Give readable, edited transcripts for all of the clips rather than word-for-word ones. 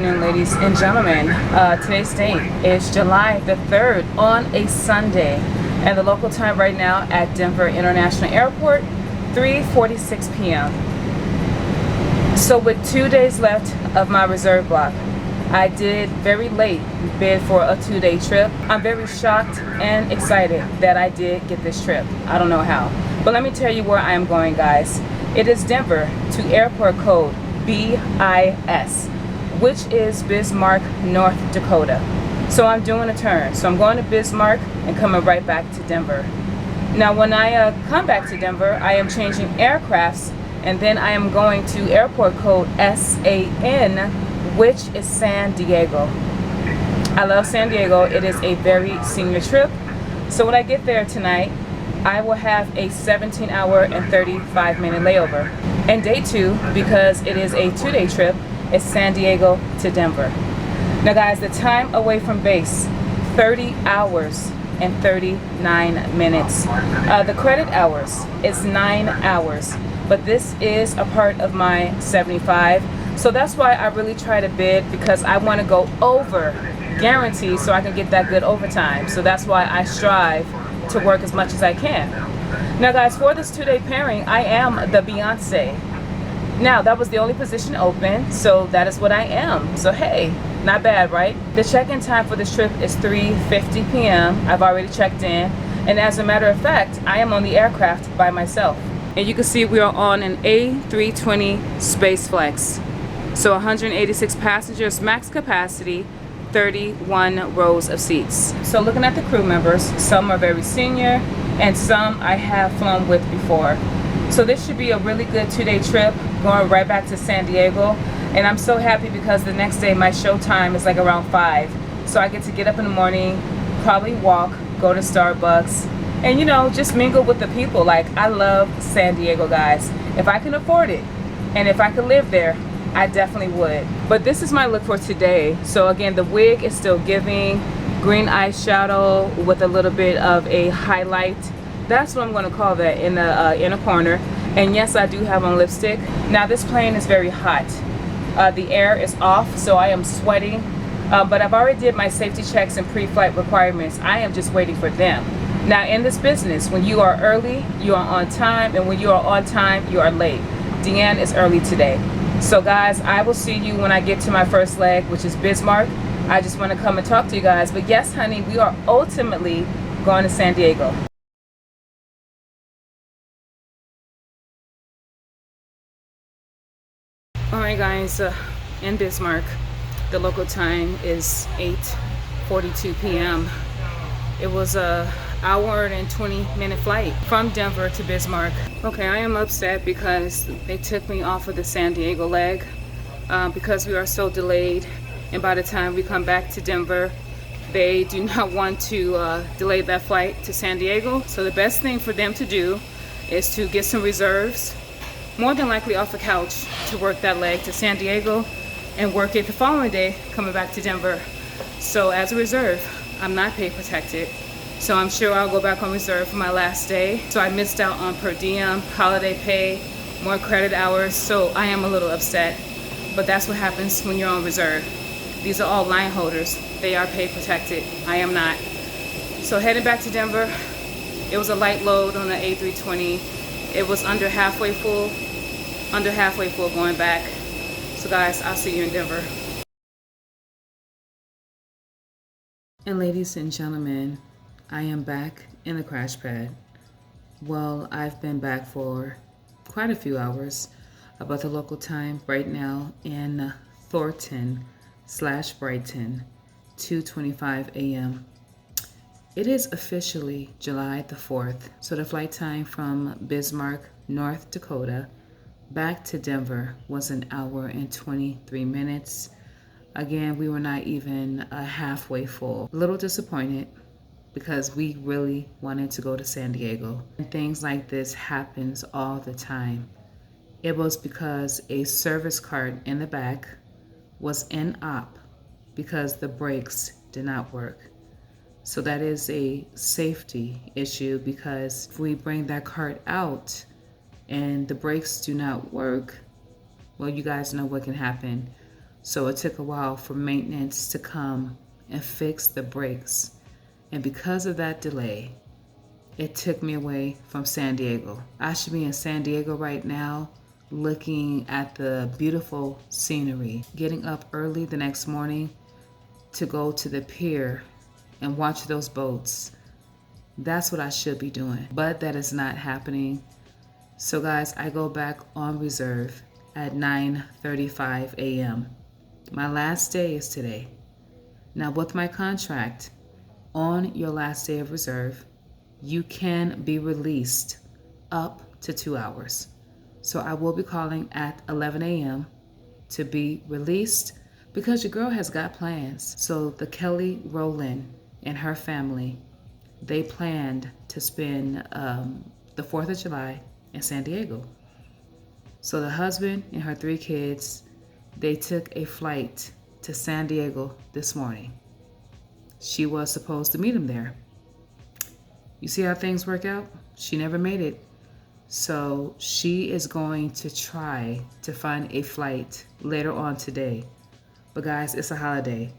afternoon, ladies and gentlemen. Today's date is July the 3rd on a Sunday, and the local time right now at Denver International Airport, 3:46 p.m. So with 2 days left of my reserve block, I did very late bid for a 2-day trip. I'm very shocked and excited that I did get this trip. I don't know how, but let me tell you where I am going, guys. It is Denver to airport code BIS, which is Bismarck, North Dakota. So I'm doing a turn. So I'm going to Bismarck and coming right back to Denver. Now when I come back to Denver, I am changing aircrafts, and then I am going to airport code SAN, which is San Diego. I love San Diego. It is a very senior trip. So when I get there tonight, I will have a 17-hour and 35-minute layover. And day 2, because it is a 2-day trip, is San Diego to Denver. Now guys, the time away from base, 30 hours and 39 minutes. The credit hours is 9 hours, but this is a part of my 75. So that's why I really try to bid, because I want to go over guaranteed so I can get that good overtime. So that's why I strive to work as much as I can. Now guys, for this 2-day pairing, I am the Beyonce. Now that was the only position open, so that is what I am. So hey, not bad, right? The check-in time for this trip is 3:50 p.m. I've already checked in, and as a matter of fact, I am on the aircraft by myself. And you can see we are on an A320 Space Flex. So 186 passengers, max capacity, 31 rows of seats. So looking at the crew members, some are very senior and some I have flown with before. So this should be a really good 2-day trip, going right back to San Diego. And I'm so happy because the next day my show time is like around 5. So I get to get up in the morning, probably walk, go to Starbucks, and you know, just mingle with the people. Like, I love San Diego, guys. If I can afford it and if I could live there, I definitely would. But this is my look for today. So again, the wig is still giving green eyeshadow with a little bit of a highlight. That's what I'm going to call that, in the inner corner. And yes, I do have on lipstick. Now this plane is very hot. The air is off, so I am sweating. But I've already did my safety checks and pre-flight requirements. I am just waiting for them. Now in this business, when you are early, you are on time, and when you are on time, you are late. Deann is early today. So guys, I will see you when I get to my first leg, which is Bismarck. I just want to come and talk to you guys. But yes, honey, we are ultimately going to San Diego. Alright guys, in Bismarck, the local time is 8:42 p.m. It was a hour and 20-minute flight from Denver to Bismarck. Okay, I am upset because they took me off of the San Diego leg because we are so delayed, and by the time we come back to Denver, they do not want to delay that flight to San Diego. So the best thing for them to do is to get some reserves, more than likely off a couch, to work that leg to San Diego and work it the following day coming back to Denver. So as a reserve, I'm not pay protected. So I'm sure I'll go back on reserve for my last day. So I missed out on per diem, holiday pay, more credit hours. So I am a little upset, but that's what happens when you're on reserve. These are all line holders. They are pay protected. I am not. So heading back to Denver, it was a light load on the A320. It was under halfway full going back. So guys, I'll see you in Denver. And ladies and gentlemen, I am back in the crash pad. Well, I've been back for quite a few hours, but the local time right now in Thornton/Brighton, 2:25 a.m. It is officially July the 4th, so the flight time from Bismarck, North Dakota, back to Denver was an hour and 23 minutes. Again, we were not even halfway full. A little disappointed because we really wanted to go to San Diego. And things like this happens all the time. It was because a service cart in the back was in op because the brakes did not work. So that is a safety issue, because if we bring that cart out and the brakes do not work, well, you guys know what can happen. So it took a while for maintenance to come and fix the brakes. And because of that delay, it took me away from San Diego. I should be in San Diego right now looking at the beautiful scenery, getting up early the next morning to go to the pier and watch those boats. That's what I should be doing, but that is not happening. So guys, I go back on reserve at 9:35 a.m. My last day is today. Now with my contract, on your last day of reserve, you can be released up to 2 hours. So I will be calling at 11 a.m. to be released because your girl has got plans. So the Kelly Rowland and her family, they planned to spend the 4th of July in San Diego. So the husband and her 3 kids, they took a flight to San Diego this morning. She was supposed to meet him there. You see how things work out? She never made it. So she is going to try to find a flight later on today. But guys, it's a holiday.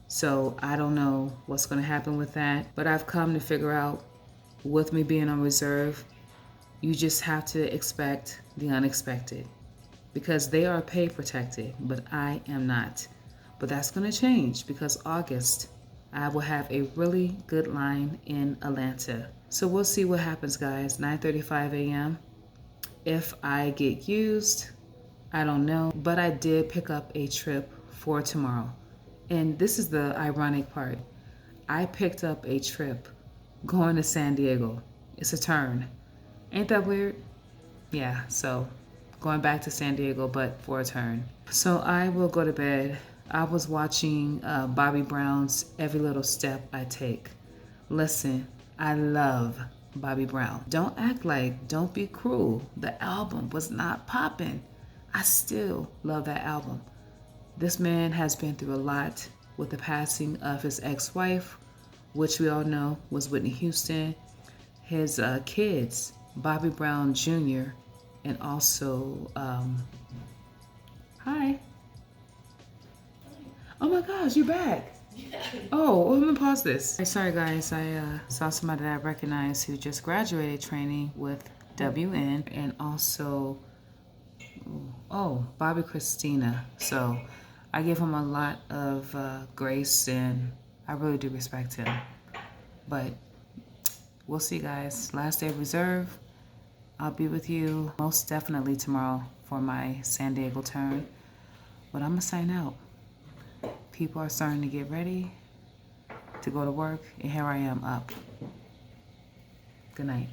So I don't know what's going to happen with that. But I've come to figure out, with me being on reserve, you just have to expect the unexpected. Because they are pay protected, but I am not. But that's going to change because August, I will have a really good line in Atlanta. So we'll see what happens, guys. 9:35 a.m. If I get used, I don't know. But I did pick up a trip for tomorrow. And this is the ironic part. I picked up a trip going to San Diego. It's a turn. Ain't that weird? Yeah, so going back to San Diego, but for a turn. So I will go to bed. I was watching Bobby Brown's Every Little Step I Take. Listen, I love Bobby Brown. Don't act like, don't be cruel. The album was not popping. I still love that album. This man has been through a lot with the passing of his ex-wife, which we all know was Whitney Houston, his kids, Bobby Brown Jr., and also, hi. Oh my gosh, you're back. Oh, let me pause this. Sorry guys, I saw somebody that I recognize who just graduated training with WN and also, oh, Bobby Christina. So I give him a lot of grace and I really do respect him. But we'll see guys. Last day of reserve. I'll be with you most definitely tomorrow for my San Diego turn. But I'm gonna sign out. People are starting to get ready to go to work, and here I am up. Good night.